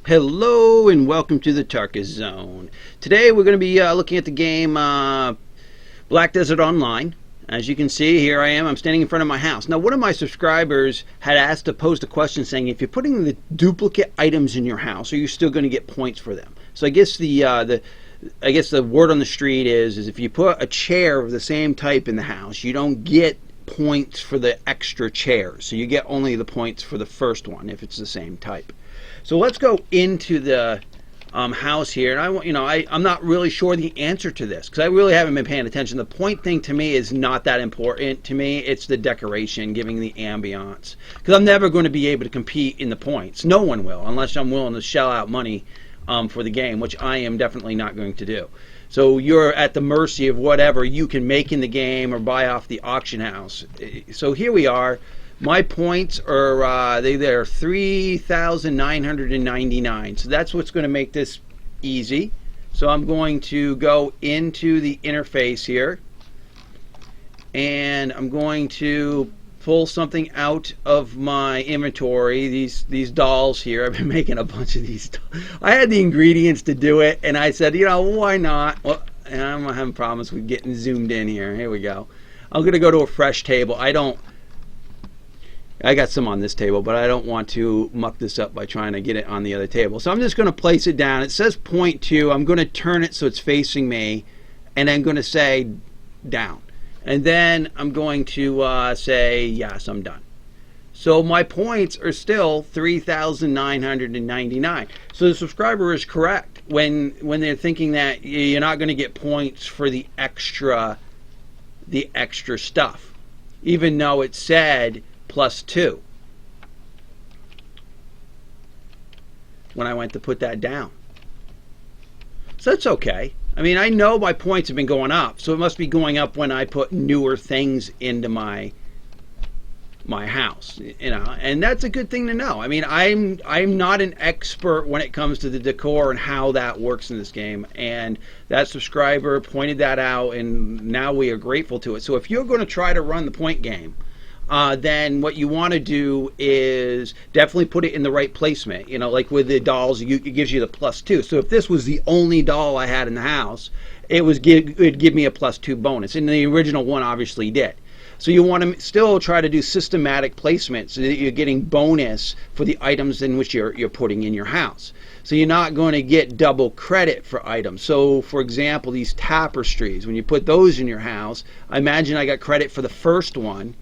Hello and welcome to the Tarkis Zone. Today we're going to be looking at the game Black Desert Online. As you can see, here I am. I'm standing in front of my house. Now, one of my subscribers had asked to pose the question saying, if you're putting the duplicate items in your house, are you still going to get points for them? So I guess the word on the street is if you put a chair of the same type in the house, you don't get points for the extra chairs. So you get only the points for the first one if it's the same type. So let's go into the house here, and I'm not really sure the answer to this because I really haven't been paying attention. The point thing to me is not that important to me. It's the decoration, giving the ambiance, because I'm never going to be able to compete in the points. No one will, unless I'm willing to shell out money for the game, which I am definitely not going to do. So you're at the mercy of whatever you can make in the game or buy off the auction house. So here we are. My points are they're 3,999. So that's what's going to make this easy. So I'm going to go into the interface here, and I'm going to pull something out of my inventory. These dolls here. I've been making a bunch of these. I had the ingredients to do it, and I said, why not? Well, and I'm having problems with getting zoomed in here. Here we go. I'm going to go to a fresh table. I got some on this table, but I don't want to muck this up by trying to get it on the other table. So I'm just going to place it down. It says 0.2. I'm going to turn it so it's facing me, and I'm going to say down. And then I'm going to say, yes, I'm done. So my points are still 3,999. So the subscriber is correct when they're thinking that you're not going to get points for the extra stuff, even though it said +2 when I went to put that down. So that's okay. I mean, I know my points have been going up, so it must be going up when I put newer things into my house, and that's a good thing to know. I mean, I'm not an expert when it comes to the decor and how that works in this game, and that subscriber pointed that out, and now we are grateful to it. So if you're going to try to run the point game, then what you want to do is definitely put it in the right placement. Like with the dolls, it gives you the +2. So if this was the only doll I had in the house, it'd give me a +2 bonus. And the original one obviously did. So you want to still try to do systematic placement so that you're getting bonus for the items in which you're putting in your house. So you're not going to get double credit for items. So for example, these tapestries, when you put those in your house, I imagine I got credit for the first one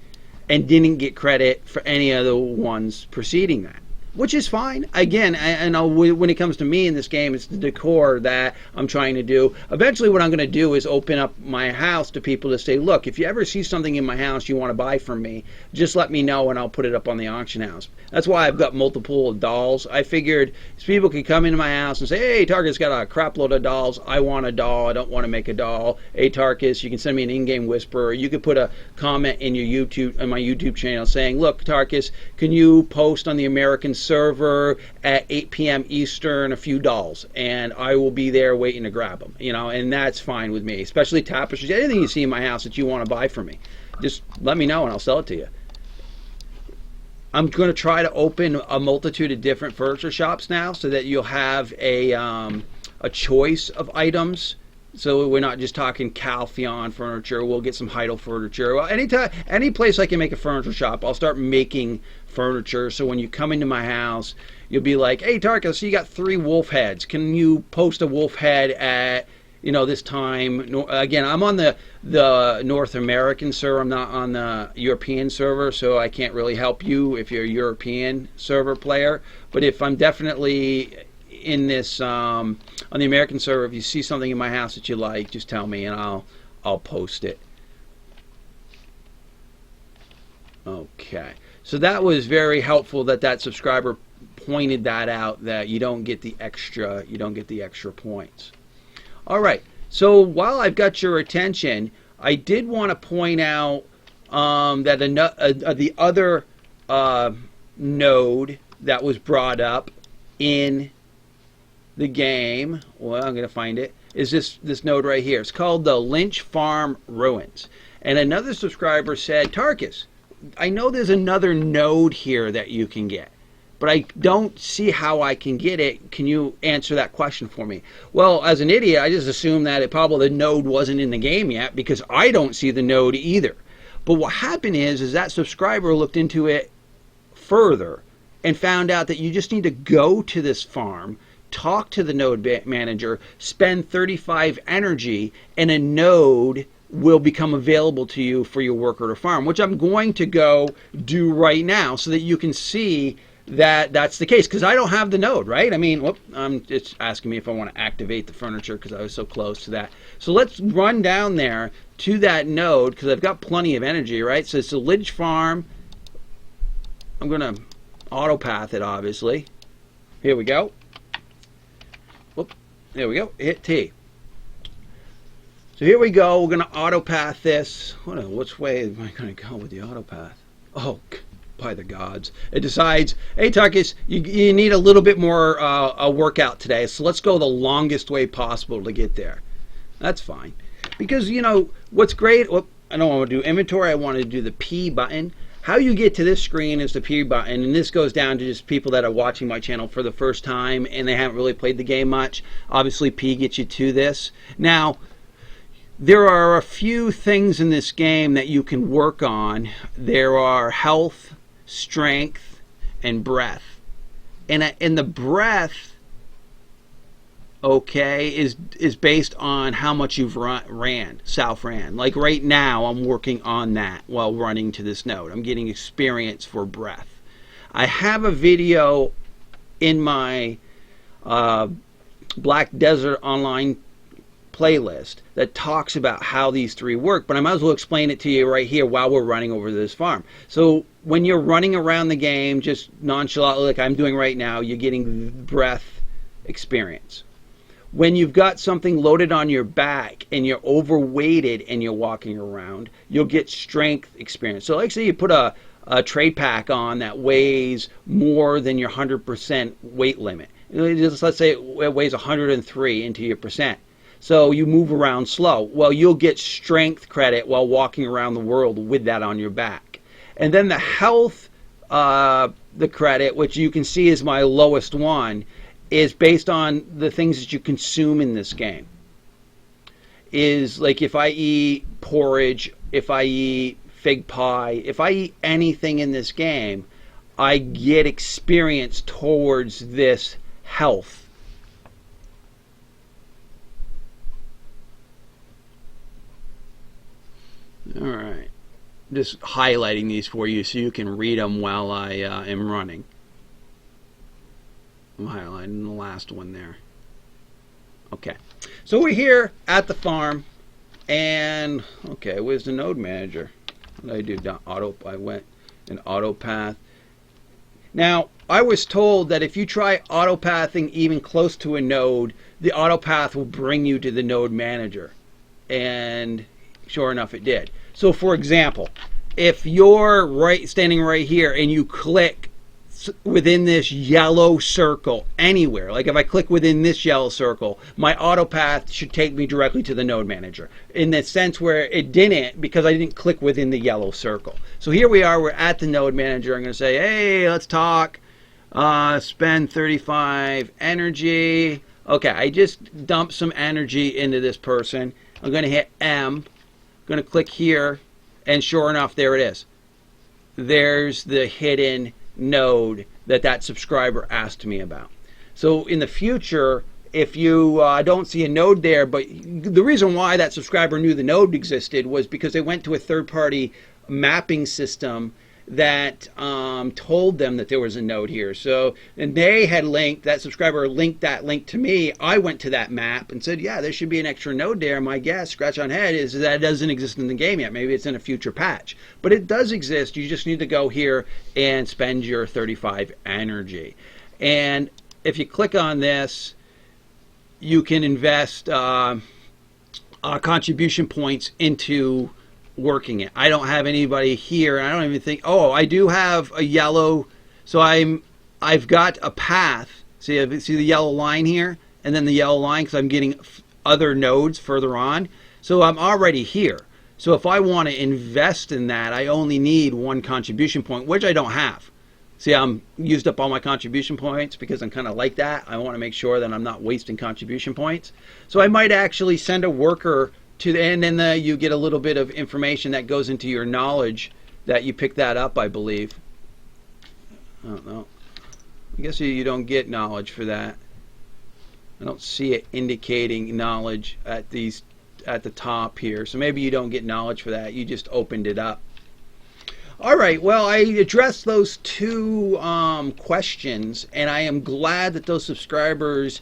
and didn't get credit for any of the ones preceding that, which is fine. Again, when it comes to me in this game, it's the decor that I'm trying to do. Eventually what I'm going to do is open up my house to people to say, look, if you ever see something in my house you want to buy from me, just let me know and I'll put it up on the auction house. That's why I've got multiple dolls. I figured people could come into my house and say, hey, Tarkis got a crap load of dolls. I want a doll. I don't want to make a doll. Hey, Tarkis, you can send me an in-game whisper. Or you could put a comment in your my YouTube channel saying, look, Tarkis, can you post on the American server at 8 p.m. Eastern a few dolls, and I will be there waiting to grab them. And that's fine with me, especially tapestries. Anything you see in my house that you want to buy from me, just let me know and I'll sell it to you. I'm going to try to open a multitude of different furniture shops now so that you'll have a choice of items. So we're not just talking Calpheon furniture. We'll get some Heidel furniture. Well, any place I can make a furniture shop, I'll start making furniture. So when you come into my house, you'll be like, hey, Tarkis, so you got 3 wolf heads. Can you post a wolf head at this time? Again, I'm on the North American server. I'm not on the European server, so I can't really help you if you're a European server player. But if I'm definitely in this on the American server, if you see something in my house that you like, just tell me and I'll post it. Okay, so that was very helpful that subscriber pointed that out, that you don't get the extra points. All right, so while I've got your attention, I did want to point out that the other node that was brought up in the game, well, I'm going to find it, is this node right here. It's called the Lynch Farm Ruins. And another subscriber said, Tarkis, I know there's another node here that you can get. but I don't see how I can get it. Can you answer that question for me? Well, as an idiot, I just assumed that the node wasn't in the game yet, because I don't see the node either. But what happened is that subscriber looked into it further and found out that you just need to go to this farm, talk to the node manager, spend 35 energy, and a node will become available to you for your worker to farm, which I'm going to go do right now so that you can see that that's the case, because I don't have the node, right? I mean, it's asking me if I want to activate the furniture because I was so close to that. So let's run down there to that node because I've got plenty of energy, right? So it's a Lynch farm. I'm going to auto path it, obviously. Here we go. Whoop, there we go. Hit T. So here we go. We're going to auto path this. Which way am I going to go with the auto path? Oh, by the gods. It decides, hey, Tarkis, you need a little bit more a workout today, so let's go the longest way possible to get there. That's fine. Because, you know, what's great, I don't want to do inventory, I want to do the P button. How you get to this screen is the P button, and this goes down to just people that are watching my channel for the first time and they haven't really played the game much. Obviously, P gets you to this. Now, there are a few things in this game that you can work on. There are health, strength, and breath. And the breath, okay, is based on how much you've ran. Like right now, I'm working on that while running to this node. I'm getting experience for breath. I have a video in my Black Desert Online playlist that talks about how these three work, but I might as well explain it to you right here while we're running over to this farm. So when you're running around the game just nonchalantly like I'm doing right now, you're getting breath experience. When you've got something loaded on your back and you're overweighted and you're walking around, you'll get strength experience. So like say you put a trade pack on that weighs more than your 100% weight limit. Let's say it weighs 103 into your percent. So you move around slow. Well, you'll get strength credit while walking around the world with that on your back. And then the health, the credit, which you can see is my lowest one, is based on the things that you consume in this game. Is like if I eat porridge, if I eat fig pie, if I eat anything in this game, I get experience towards this health. All right, just highlighting these for you so you can read them while I am running. I'm highlighting the last one there. Okay, so we're here at the farm, and okay, where's the node manager? What did I do? I went in auto path. Now, I was told that if you try auto pathing even close to a node, the auto path will bring you to the node manager, and sure enough, it did. So, for example, if you're standing right here and you click within this yellow circle anywhere, like if I click within this yellow circle, my auto path should take me directly to the node manager. In the sense where it didn't, because I didn't click within the yellow circle. So here we are, we're at the node manager. I'm going to say, hey, let's talk. Spend 35 energy. Okay, I just dumped some energy into this person. I'm going to hit M. Going to click here, and sure enough, there it is. There's the hidden node that subscriber asked me about. So in the future, if you don't see a node there, but the reason why that subscriber knew the node existed was because they went to a third-party mapping system that told them that there was a node here. So, and they had linked, that subscriber linked that link to me. I went to that map and said, yeah, there should be an extra node there. My guess, scratch on head, is that it doesn't exist in the game yet. Maybe it's in a future patch. But it does exist. You just need to go here and spend your 35 energy. And if you click on this, you can invest contribution points into working it. I don't have anybody here, and I don't even think, oh, I do have a yellow, so I've got a path. See the yellow line here, and then the yellow line, because I'm getting other nodes further on. So I'm already here. So if I want to invest in that, I only need one contribution point, which I don't have. See, I'm used up all my contribution points because I'm kind of like that. I want to make sure that I'm not wasting contribution points. So I might actually send a worker to the end, and then you get a little bit of information that goes into your knowledge that you pick that up, I believe. I don't know. I guess you don't get knowledge for that. I don't see it indicating knowledge at the top here. So maybe you don't get knowledge for that. You just opened it up. All right, well, I addressed those two questions, and I am glad that those subscribers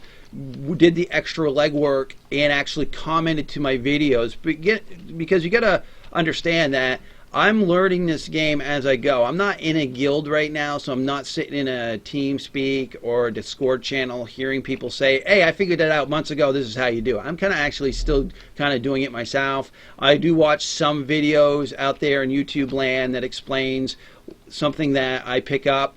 did the extra legwork and actually commented to my videos, because you got to understand that I'm learning this game as I go. I'm not in a guild right now, so I'm not sitting in a TeamSpeak or a Discord channel hearing people say, hey, I figured that out months ago, this is how you do it. I'm kind of actually still kind of doing it myself. I do watch some videos out there in YouTube land that explains something that I pick up,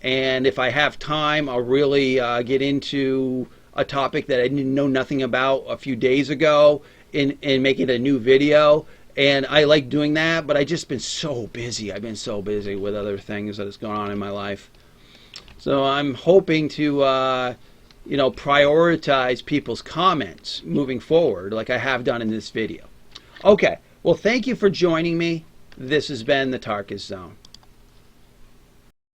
and if I have time, I'll really get into a topic that I didn't know nothing about a few days ago and make it a new video. And I like doing that, but I've just been so busy. I've been so busy with other things that is going on in my life. So I'm hoping to, prioritize people's comments moving forward, like I have done in this video. Okay, well, thank you for joining me. This has been the Tarkis Zone.